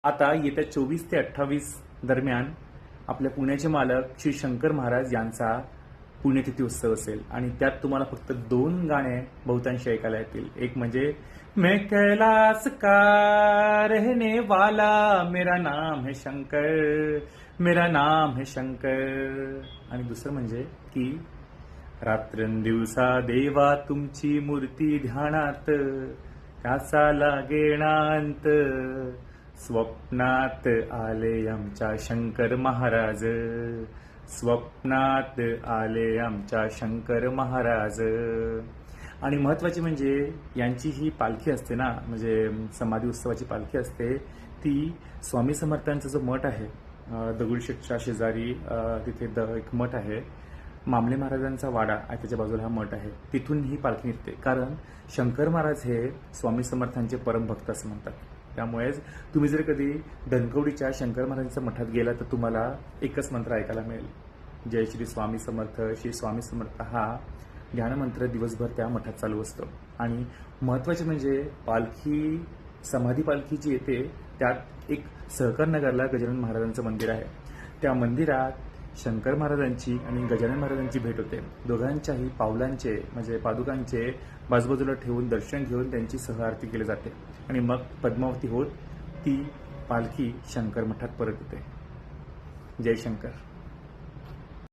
आता येत्या 24 ते 28 दरम्यान आपल्या पुण्याचे मालक श्री शंकर महाराज यांचा पुण्यतिथी उत्सव असेल आणि त्यात तुम्हाला फक्त 2 गाणे बहुतांश ऐकायला येतील. एक म्हणजे मैं कैलास का रहने वाला, मेरा नाम है शंकर, मेरा नाम है शंकर. आणि दुसरं म्हणजे की रात्रंदिवसा देवा तुमची मूर्ती ध्यानात, कसा लागेनांत, स्वप्नात आले आमच्या शंकर महाराज, स्वप्नात आले आमच्या शंकर महाराज. आणि महत्वाची म्हणजे यांची ही पालखी असते ना, म्हणजे समाधी उत्सवाची पालखी असते ती स्वामी समर्थांचा जो मठ आहे दगडूशेठच्या शेजारी, तिथे एक मठ आहे, मामले महाराजांचा वाडा आहे, त्याच्या बाजूला हा मठ आहे, तिथून ही पालखी निघते. कारण शंकर महाराज हे स्वामी समर्थांचे परमभक्त असं म्हणतात. त्यामुळेच तुम्ही जर कधी धनकवडीच्या शंकर महाराजांच्या मठात गेला तर तुम्हाला एकच मंत्र ऐकायला मिळेल, जय श्री स्वामी समर्थ, श्री स्वामी समर्थ. हा ध्यानमंत्र दिवसभर त्या मठात चालू असतो. आणि महत्वाचे म्हणजे पालखी, समाधी पालखी जी येते त्यात एक सहकार नगरला गजानन महाराजांचं मंदिर आहे. त्या मंदिरात शंकर महाराजांची आणि गजानन महाराजांची भेट होते. दोघांच्याही पावलांचे म्हणजे पादुकांचे बाजूबाजूला ठेवून दर्शन घेऊन त्यांची सहआरती केली जाते आणि मग पद्मावती होत ती पालखी शंकर मठात परत येते. जय शंकर.